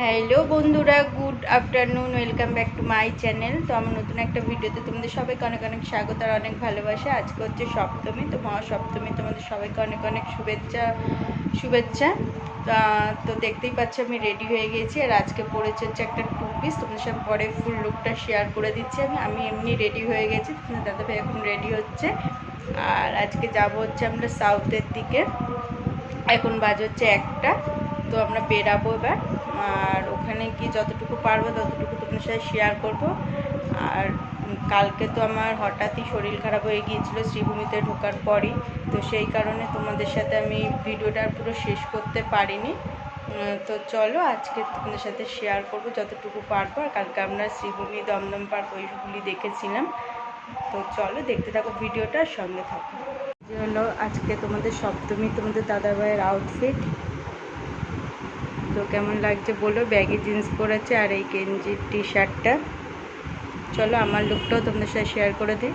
Hello বন্ধুরা, good afternoon, welcome back to my channel. তো আমার নতুন একটা ভিডিওতে তোমাদের সবাইকে অনেক অনেক স্বাগত আর অনেক ভালোবাসা। আজকে হচ্ছে সপ্তমী, তো মহাসপ্তমী তোমাদের সবাইকে অনেক অনেক শুভেচ্ছা। তো দেখতেই পাচ্ছ আমি রেডি হয়ে গেছি, আর আজকে পরেছে হচ্ছে একটা টু পিস। তোমাদের সাথে পরে ফুল লুকটা শেয়ার করে দিচ্ছি। আমি এমনি রেডি হয়ে গেছি, তোমাদের দাদাভাই এখন রেডি হচ্ছে। আর আজকে যাব হচ্ছে আমরা সাউথের দিকে। এখন বাজে হচ্ছে 1টা, তো আমরা বেরাবো এবার। আর ওখানে গিয়ে যতটুকু পারবো ততটুকু তোমাদের সাথে শেয়ার করব। আর কালকে তো আমার হঠাৎই শরীর খারাপ হয়ে গিয়েছিলো শ্রীভূমিতে ঢোকার পরই, তো সেই কারণে তোমাদের সাথে আমি ভিডিওটা পুরো শেষ করতে পারিনি। তো চলো আজকে তোমাদের সাথে শেয়ার করব যতটুকু পারবো। আর কালকে আমরা শ্রীভূমি, দমদম পার্ক ওইগুলি দেখেছিলাম। তো চলো দেখতে থাকো ভিডিওটা, সঙ্গে থাকো। যে হলো আজকে তোমাদের সপ্তমী, তোমাদের দাদাভাইয়ের আউটফিট। তো কেমন লাগছে বলো। ব্যাগি জিন্স পরেছে আর এই গেঞ্জি টি শার্টটা। চলো আমার লুকটাও তোমাদের সাথে শেয়ার করে দিই।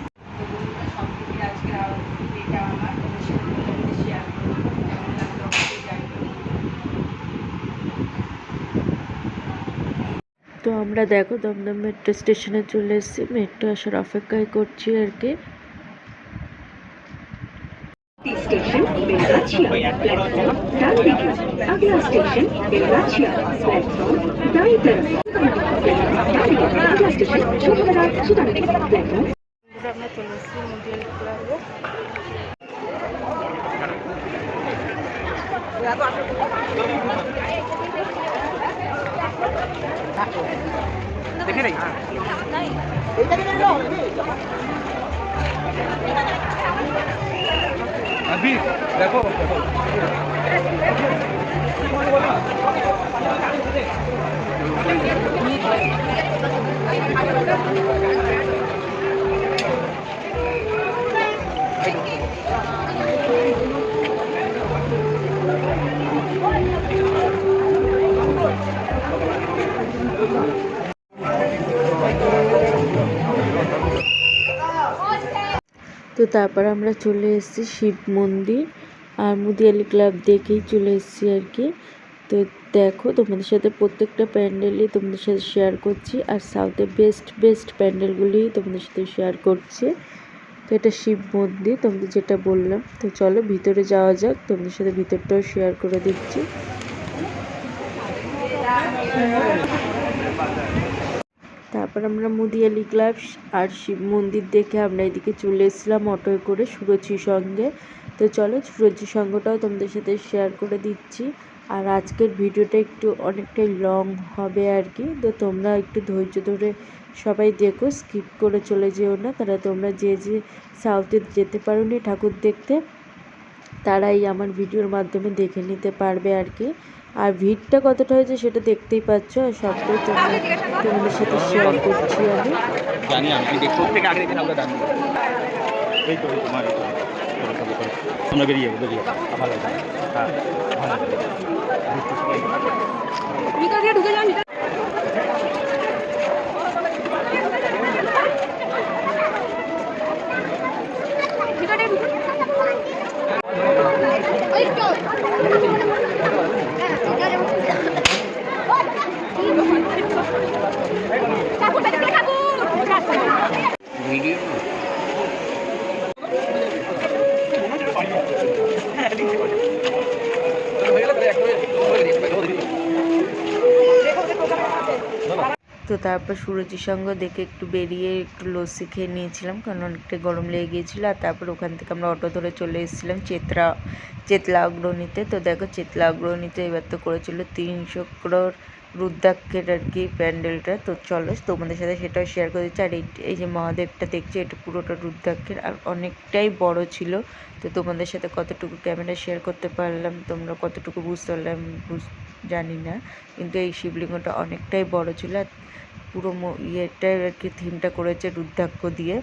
তো আমরা দেখো দমদম মেট্রো স্টেশনে চলে এসেছি, মেট্রো আসার অপেক্ষায় করছি আর কি। स्टेशन बेलगाछिया प्लेटफॉर्म डालने की अगला स्टेशन बेलगाछिया प्लेटफॉर्म दाई तरफ अगला स्टेशन शोभाबाद सुतानगरी प्लेटफॉर्म। আমরা চলে এসেছি মুদিয়াল ক্লাবে। দেখে নেই अभी देखो তো তারপর আমরা চলে এসেছি শিব মন্দির, আর মুদিয়ালি ক্লাব দেখেই চলে এসেছি আর কি। তো দেখো তোমাদের সাথে প্রত্যেকটা প্যান্ডেলই তোমাদের সাথে শেয়ার করছি, আর সাউথের বেস্ট প্যান্ডেলগুলি তোমাদের সাথে শেয়ার করছি। তো এটা শিব মন্দির তোমাদের যেটা বললাম। তো চলো ভিতরে যাওয়া যাক, তোমাদের সাথে ভিতরটাও শেয়ার করে দিচ্ছি। তারপর আমরা মুদিয়ালি ক্লাব আর শিব মন্দির দেখে আমরা এদিকে চলে এসেছিলাম অটোয় করে সুরজির সঙ্গে। তো চলো সুরজির সঙ্গটাও তোমাদের সাথে শেয়ার করে দিচ্ছি। আর আজকের ভিডিওটা একটু অনেকটাই লং হবে আর কি, তো তোমরা একটু ধৈর্য ধরে সবাই দেখো, স্কিপ করে চলে যেও না। তারা তোমরা যে সাউথে যেতে পারোনি ঠাকুর দেখতে, তারাই আমার ভিডিওর মাধ্যমে দেখে নিতে পারবে আর কি। আর ভিড়টা কতটা হয়েছে সেটা দেখতেই পাচ্ছ, আর সবটাই তোমাদের সাথে শেয়ার করছি আমি। জানি আমি দেখতে থেকে আগে দেখে আমরা জানি এই তো তোমার আমরা বেরিয়ে ভালো হ্যাঁ ভালো ঢুকে যান। তো তারপর সুরজির সঙ্গ দেখে একটু বেরিয়ে একটু লস্যি খেয়ে নিয়েছিলাম, কারণ অনেকটা গরম লেগে গিয়েছিলো। আর তারপর ওখান থেকে আমরা অটো ধরে চলে এসেছিলাম চেতলা অগ্রণীতে। তো দেখো চেতলা অগ্রণীতে এবার তো করেছিল 300 crore রুদ্রাক্ষের আর কি প্যান্ডেলটা। তো চলো তোমাদের সাথে সেটাও শেয়ার করে দিচ্ছি। আর এই যে মহাদেবটা দেখছি, এটা পুরোটা রুদ্রাক্ষের আর অনেকটাই বড় ছিল। তো তোমাদের সাথে কতটুকু ক্যামেরা শেয়ার করতে পারলাম, তোমরা কতটুকু বুঝতে পারলাম জানি না, কিন্তু এই শিবলিঙ্গটা অনেকটাই বড় ছিল। আর পুরো ইয়েটা আর কি থিমটা করেছে রুদ্রাক্ষ দিয়ে।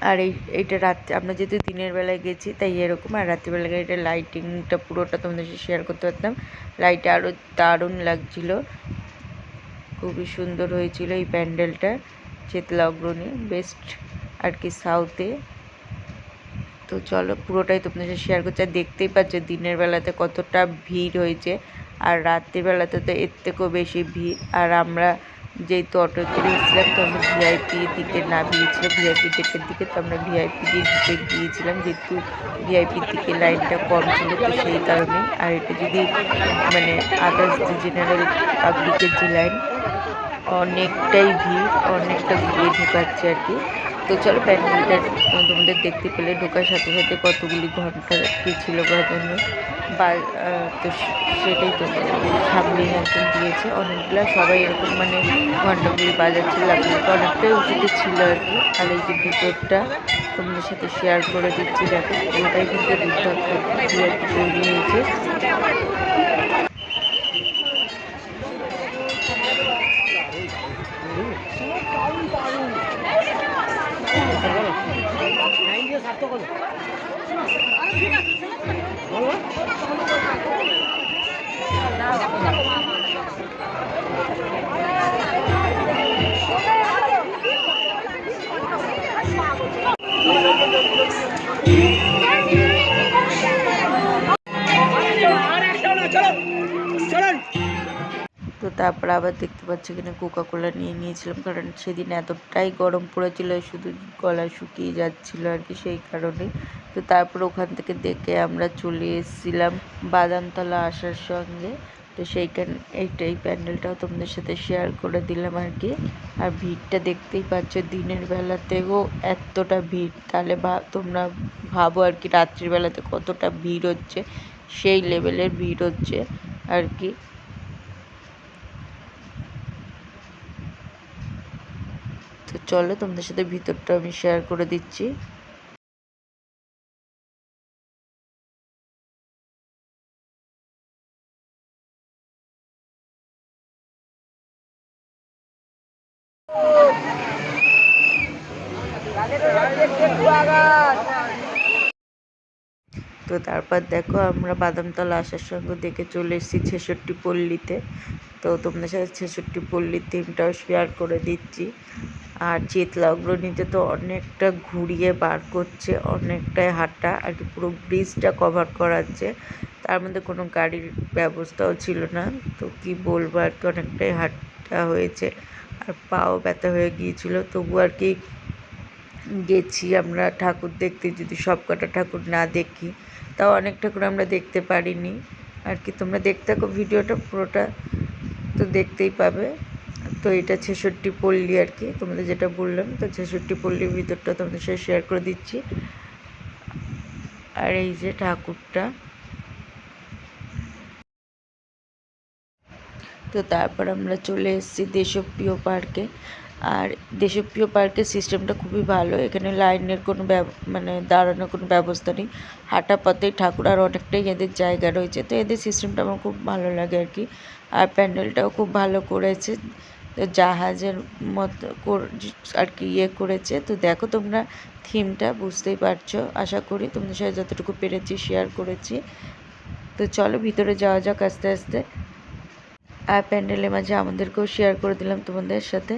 আর এইটা রাত্রে আমরা যেহেতু দিনের বেলায় গেছি তাই এরকম, আর রাত্রিবেলায় এটা লাইটিংটা পুরোটা তোমাদের সাথে শেয়ার করতে পারতাম। লাইটে আরও দারুণ লাগছিল, খুবই সুন্দর হয়েছিল এই প্যান্ডেলটা। চেতলা অগ্রণী বেস্ট আর কি সাউথে। তো চলো পুরোটাই তোমাদের সাথে শেয়ার করছি। আর দেখতেই পাচ্ছ দিনের বেলাতে কতটা ভিড় হয়েছে। আর রাত্রিবেলাতে তো এর থেকেও বেশি ভিড়। আর আমরা যেহেতু অটো করে এসেছিলাম তো আমরা ভিআইপি দিকে না গিয়েছিলাম, ভিআইপি গেটের দিকে, তো আমরা ভিআইপি দিকে গিয়েছিলাম যেহেতু ভিআইপির দিকে লাইনটা কম ছিল, তো সেই কারণে। আর এটা যদি মানে আদার্স যে জেনারেল পাবলিকের যে লাইন, অনেকটাই ভিড়, অনেকটা ঘুরিয়ে ঢোকাচ্ছে আর কি। তো চলো প্যান্ডেলটা তোমাদের দেখতে পেলে, ঢোকার সাথে সাথে কতগুলি ঘন্টা কি ছিল বাজানো বা তো সেটাই তো সামনেই একজন দিয়েছে অনেকগুলা, সবাই এরকম মানে ঘন্টাগুলি বাজাচ্ছিল, আপনাকে অনেকটাই উঁচুতে ছিল আর কি। আর এই যে ভিতরটা তোমাদের সাথে শেয়ার করে দিচ্ছি, দেখো পুরোটাই কিন্তু দুর্দান্ত তৈরি হয়েছে। তো তারপর আবার দেখতে পাচ্ছি কিনা কোকাকোলা নিয়ে নিয়েছিলাম, কারণ সেদিন এতটাই গরম পড়েছিল শুধু গলা শুকিয়ে যাচ্ছিল আর কি, সেই কারণে। তো তারপর ওখান থেকে দেখে আমরা চলে এসেছিলাম বাদামতলা আসার সঙ্গে। তো সেইখানে এই প্যান্ডেলটাও তোমাদের সাথে শেয়ার করে দিলাম আর কি। আর ভিড়টা দেখতেই পাচ্ছ, দিনের বেলাতেও এতটা ভিড়, তাহলে তোমরা ভাবো আর কি রাত্রিবেলাতে কতটা ভিড় হচ্ছে, সেই লেভেলের ভিড় হচ্ছে আর কি। তো চলো তোমাদের সাথে ভিতরটা আমি শেয়ার করে দিচ্ছি। তো তারপর দেখো আমরা বাদামতলা আসার সঙ্গে দেখে চলে এসেছি ৬৬ পল্লীতে। তো তোমাদের সাথে ৬৬ পল্লীর থিমটাও শেয়ার করে দিচ্ছি। আর চেতলা অগ্রণীতে তো অনেকটা ঘুরিয়ে বার করছে, অনেকটাই হাঁটা আর কি, পুরো ব্রিজটা কভার করাচ্ছে, তার মধ্যে কোনো গাড়ির ব্যবস্থাও ছিল না। তো কি বলবো আর কি, অনেকটাই হাঁটা হয়েছে আর পাও ব্যথা হয়ে গিয়েছিল, তবু আর কি গেছি আমরা ঠাকুর দেখতে। যদি সব কটা ঠাকুর না দেখি তাও অনেক ঠাকুর আমরা দেখতে পারিনি আর কি। তোমরা দেখতে থাকো ভিডিওটা, পুরোটা তো দেখতেই পাবে। তো এটা ৬৬ পল্লী আর কি, তোমাদের যেটা বললাম। তো ৬৬ পল্লীর ভিতরটা তোমাদের সাথে শেয়ার করে দিচ্ছি। আর এই যে ঠাকুরটা, তো তারপর আমরা চলে এসেছি দেশপ্রিয় পার্কে। আর দেশপ্রিয় পার্কের সিস্টেমটা খুবই ভালো, এখানে লাইনের কোনো মানে দাঁড়ানোর কোনো ব্যবস্থা নেই, হাঁটা পথেই ঠাকুর, আর অনেকটাই এদের জায়গা রয়েছে। তো এদের সিস্টেমটা আমার খুব ভালো লাগে আর কি। আর প্যান্ডেলটাও খুব ভালো করেছে, তো জাহাজের মতো আর কি করেছে। তো দেখো তোমরা থিমটা বুঝতেই পারছো, আশা করি তোমাদের সাথে যতটুকু পেরেছি শেয়ার করেছি। তো চলো ভিতরে যাওয়া যাক আস্তে আস্তে। আর প্যান্ডেলের মাঝে আমাদেরকেও শেয়ার করে দিলাম তোমাদের সাথে।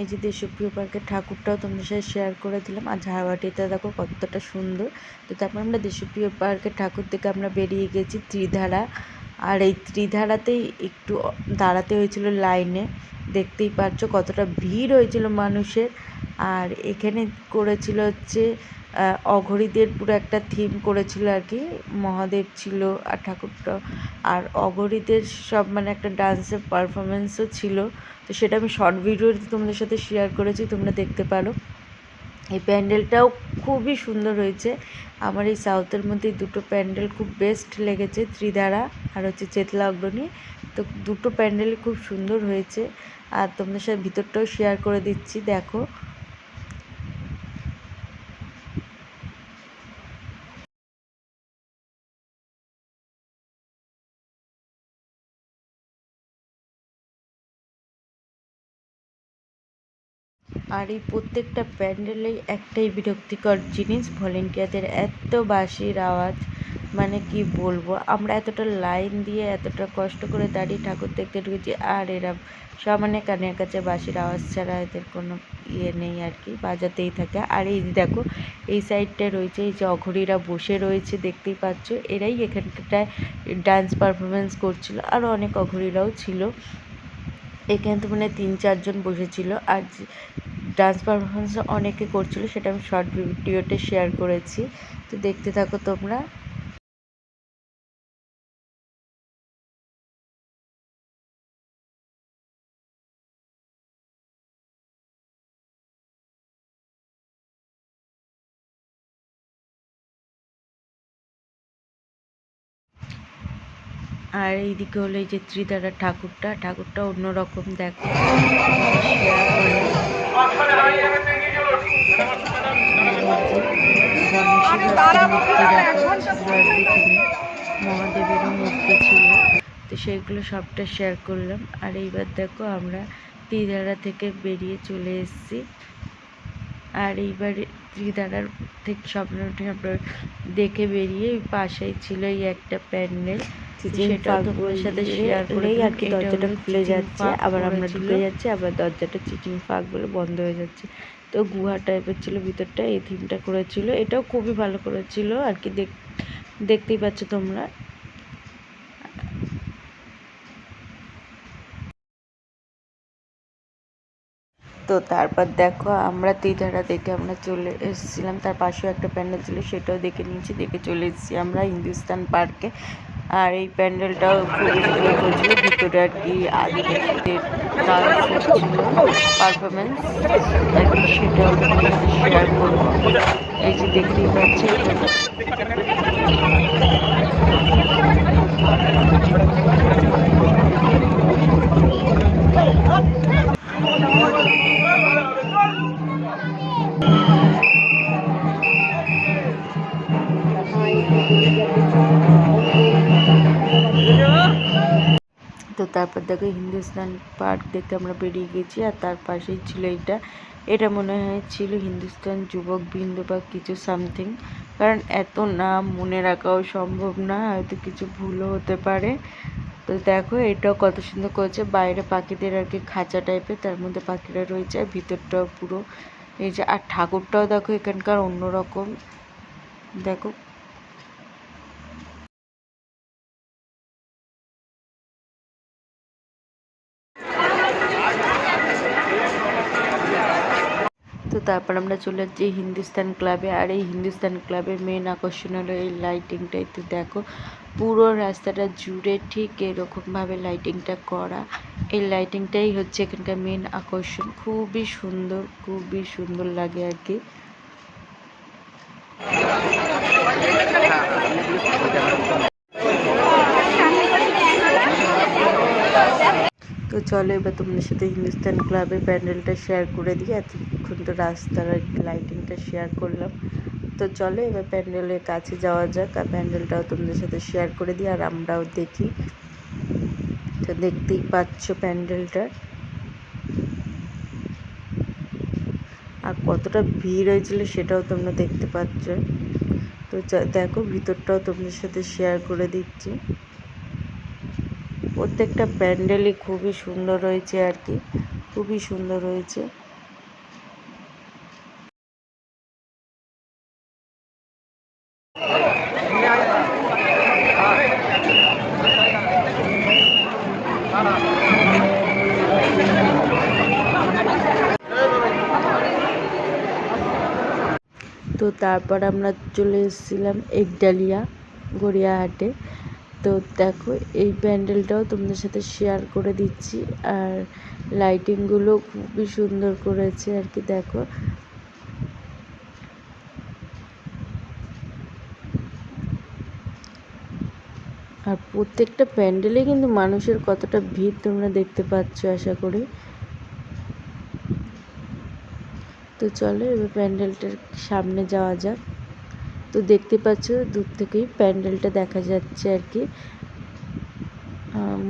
এই যে দেশপ্রিয় পার্কের ঠাকুরটাও তোমাদের সাথে শেয়ার করে দিলাম। আর ঝাড়বাটিটা দেখো কতটা সুন্দর। তো তারপর আমরা দেশপ্রিয় পার্কের ঠাকুর থেকে আমরা বেরিয়ে গেছি ত্রিধারা। আর এই ত্রিধারাতেই একটু দাঁড়াতে হয়েছিল লাইনে, দেখতেই পাচ্ছ কতটা ভিড় হয়েছিল মানুষের। আর এখানে করেছিল হচ্ছে অঘরীদের পুরো একটা থিম করেছিল আর কি, মহাদেব ছিল আর ঠাকুরটা, আর অঘরীদের সব মানে একটা ডান্সের পারফরমেন্সও ছিল। তো সেটা আমি শর্ট ভিডিওতে তোমাদের সাথে শেয়ার করেছি, তোমরা দেখতে পারো। এই প্যান্ডেলটাও খুবই সুন্দর হয়েছে। আমার এই সাউথের মধ্যে দুটো প্যান্ডেল খুব বেস্ট লেগেছে, ত্রিধারা আর হচ্ছে চেতলা অগ্রণী। তো দুটো প্যান্ডেলই খুব সুন্দর হয়েছে, আর তোমাদের সাথে ভিতরটাও শেয়ার করে দিচ্ছি, দেখো। আর এই প্রত্যেকটা প্যান্ডেলেই একটাই বিরক্তিকর জিনিস, ভলেন্টিয়ারদের এত বাঁশির আওয়াজ, মানে কি বলবো। আমরা এতটা লাইন দিয়ে এতটা কষ্ট করে দাঁড়িয়ে ঠাকুর দেখতে ঢুকেছি, আর এরা সমানে কানের কাছে বাঁশির আওয়াজ ছাড়া এদের কোনো ইয়ে নেই আর কি, বাজাতেই থাকে। আর এই দেখো এই সাইডটায় রয়েছে এই যে অঘরীরা বসে রয়েছে, দেখতেই পাচ্ছ, এরাই এখানটায় ডান্স পারফরমেন্স করছিল, আরও অনেক অঘরীরাও ছিল এখানে। তো মানে 3-4 জন বসেছিল, আর ডান্স পারফরমেন্স অনেকে করছিল, সেটা আমি শর্ট ভিডিওতে শেয়ার করেছি, তো দেখতে থাকো তোমরা। আর এইদিকে হলো এই যে ত্রিধারা ঠাকুরটা অন্যরকম, দেখো মহাদেবেরও মূর্তি ছিল, তো সেইগুলো সবটা শেয়ার করলাম। আর এইবার দেখো আমরা ত্রিধারা থেকে বেরিয়ে চলে এসেছি, আর এইবার ত্রিধারার থেকে স্বপ্নটি আমরা দেখে বেরিয়ে পাশেই ছিল এই একটা প্যান্ডেল, সেটা তোমাদের সাথে শেয়ার করেই আর কি। দরজাটা খুলে যাচ্ছে, আবার আমরা ঢুকে যাচ্ছি, আবার দরজাটা চিচিং ফাঁক বলে বন্ধ হয়ে যাচ্ছে। তো গুহা টাইপের ছিল ভিতরটা, এই থিমটা করেছিল, এটাও খুবই ভালো করেছিল আর কি, দেখতেই পাচ্ছ তোমরা। তো তারপর দেখো আমরা ত্রিধারা দেখে আমরা চলে এসেছিলাম, তার পাশেও একটা প্যান্ডেল ছিল, সেটাও দেখে নিয়েছি, দেখে চলে এসেছি আমরা হিন্দুস্তান পার্কে। আর এই প্যান্ডেলটাও খুবই সুন্দর করেছিল, ভিতরে আর কি আদিবাসীদের ডান্স ছিল পারফরমেন্স আর কি, সেটাও শেয়ার করবো। এই যে দেখতেই পাচ্ছি তো তারপর দেখো হিন্দুস্তান পার্ক দেখে আমরা বেরিয়ে গেছি, আর তার পাশেই ছিল এটা মনে হয় ছিল হিন্দুস্তান যুবক বৃন্দ বা কিছু সামথিং, কারণ এত নাম মনে রাখাও সম্ভব না, হয়তো কিছু ভুলও হতে পারে। তো দেখো এটাও কত সুন্দর করেছে, বাইরে পাখিদের আর কি খাঁচা টাইপের, তার মধ্যে পাখিরা রয়েছে, আর ভিতরটাও পুরো এই যে, আর ঠাকুরটাও দেখো এখানকার অন্যরকম, দেখো। তো তারপর আমরা চলে যাচ্ছি হিন্দুস্তান ক্লাবে, আর এই হিন্দুস্তান ক্লাবের মেন আকর্ষণ হলো এই লাইটিংটাই। তো দেখো পুরো রাস্তাটা জুড়ে ঠিক এরকমভাবে লাইটিংটা করা, এই লাইটিংটাই হচ্ছে এখানকার মেন আকর্ষণ, খুবই সুন্দর লাগে আর কি। তো চলো এবার তোমাদের সাথে হিন্দুস্তান ক্লাবের প্যান্ডেলটা শেয়ার করে দিই, এতক্ষণ তো রাস্তার লাইটিংটা শেয়ার করলাম। তো চলো এবার প্যান্ডেলের কাছে যাওয়া যাক, আর প্যান্ডেলটাও তোমাদের সাথে শেয়ার করে দিই, আর আমরাও দেখি। তো দেখতেই পাচ্ছ প্যান্ডেলটা, আর কতটা ভিড় হয়েছিল সেটাও তোমরা দেখতে পাচ্ছ। তো দেখো ভিতরটাও তোমাদের সাথে শেয়ার করে দিচ্ছি, প্রত্যেকটা প্যান্ডেলই খুবই সুন্দর হয়েছে আর কি, খুবই সুন্দর হয়েছে। তো তারপর আমরা চলে এসেছিলাম একডালিয়া গড়িয়াহাটে। তো দেখো এই প্যান্ডেলটাও তোমাদের সাথে শেয়ার করে দিচ্ছি, আর লাইটিংগুলো খুবই সুন্দর করেছে আর কি। দেখো আর প্রত্যেকটা প্যান্ডেলে কিন্তু মানুষের কতটা ভিড় তোমরা দেখতে পাচ্ছ আশা করি। তো চলো এবার প্যান্ডেলটার সামনে যাওয়া যাক। তো দেখতে পাচ্ছ দূর থেকেই প্যান্ডেলটা দেখা যাচ্ছে আর কি,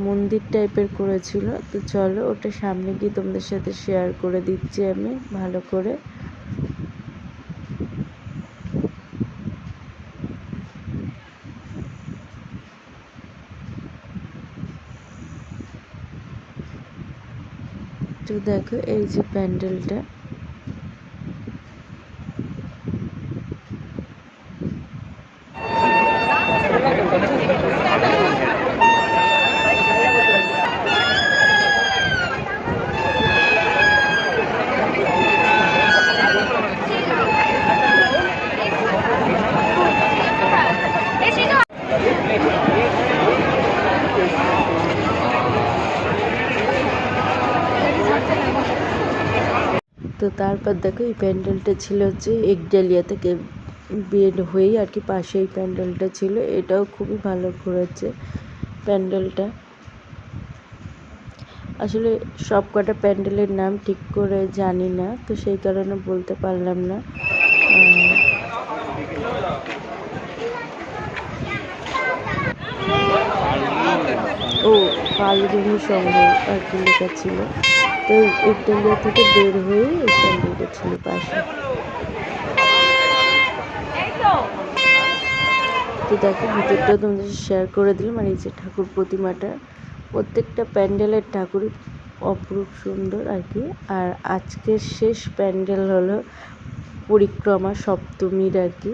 মন্দির টাইপের করেছিল। তো চলো ওটা সামনে গিয়ে তোমাদের সাথে শেয়ার করে দিচ্ছি আমি ভালো করে। তো দেখো এই যে প্যান্ডেলটা, তো তারপর দেখো এই প্যান্ডেলটা ছিল হচ্ছে একডালিয়া থেকে বের হয়েই আর কি পাশে এই প্যান্ডেলটা ছিল। এটাও খুবই ভালো করেছে প্যান্ডেলটা। আসলে সব কটা প্যান্ডেলের নাম ঠিক করে জানি না, তো সেই কারণে বলতে পারলাম না। ও ফাল্গুনী সংঘ আর কি লেখা ছিল। তো একডালিয়া থেকে বের হয়ে এই প্যান্ডেলটা ছিল পাশে। তো দেখো ভিতরটা তোমাদের শেয়ার করে দিলাম। আর এই যে ঠাকুর প্রতিমাটা, প্রত্যেকটা প্যান্ডেলের ঠাকুরই অপরূপ সুন্দর আর কি। আর আজকের শেষ প্যান্ডেল হলো পরিক্রমা সপ্তমীর আর কি,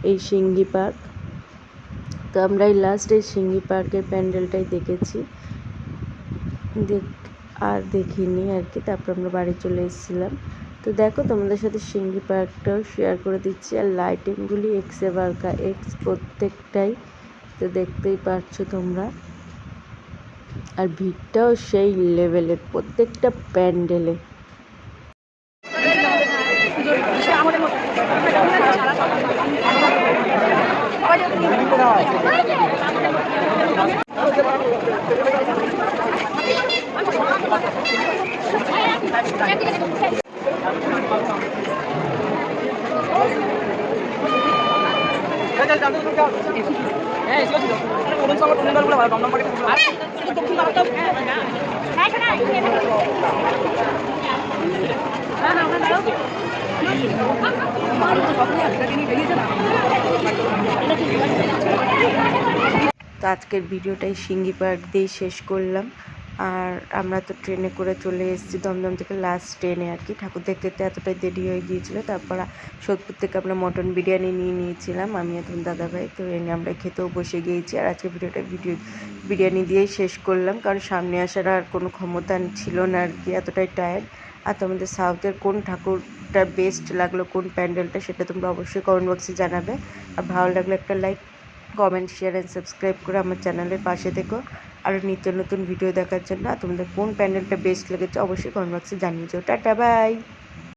এই সিঙ্গি পার্ক। তো আমরা এই লাস্ট এই সিঙ্গি পার্কের প্যান্ডেলটাই দেখেছি, আর দেখিনি আর কি। তারপর আমরা বাড়ি চলে এসেছিলাম। তো দেখো তোমাদের সাথে সিঙ্গি পার্কটাও শেয়ার করে দিচ্ছি। আর লাইটিংগুলি এক্সে বার্কা এক্স প্রত্যেকটাই, তো দেখতেই পাচ্ছ তোমরা। আর ভিড়টাও সেই লেভেলের প্রত্যেকটা প্যান্ডেলে। তো আজকের ভিডিওটাই সিঙ্গি পার্ক দিয়েই শেষ করলাম। আর আমরা তো ট্রেনে করে চলে এসেছি দমদম থেকে, লাস্ট ট্রেনে আর কি। ঠাকুর দেখতে দেখতে এতটাই দেরি হয়ে গিয়েছিলো। তারপর সোদপুর থেকে আমরা মটন বিরিয়ানি নিয়ে নিয়েছিলাম আমি আর দাদাভাই। তো এনে আমরা খেতেও বসে গিয়েছি। আর আজকে বিরিয়ানি দিয়েই শেষ করলাম, কারণ সামনে আসার আর কোনো ক্ষমতা ছিল না আর কি, এতটাই টায়ার্ড। আর তোমাদের সাউথের কোন ঠাকুরটা বেস্ট লাগলো, কোন প্যান্ডেলটা, সেটা তোমরা অবশ্যই কমেন্ট বক্সে জানাবে। আর ভালো লাগলে একটা like, comment, share and subscribe করে আমার চ্যানেলের পাশে থেকো। আরও নিত্য নতুন ভিডিও দেখার জন্য। আর তোমাদের কোন প্যান্ডেলটা বেস্ট লেগেছে অবশ্যই কমেন্ট বক্সে জানিয়ে যাও। Tata bye.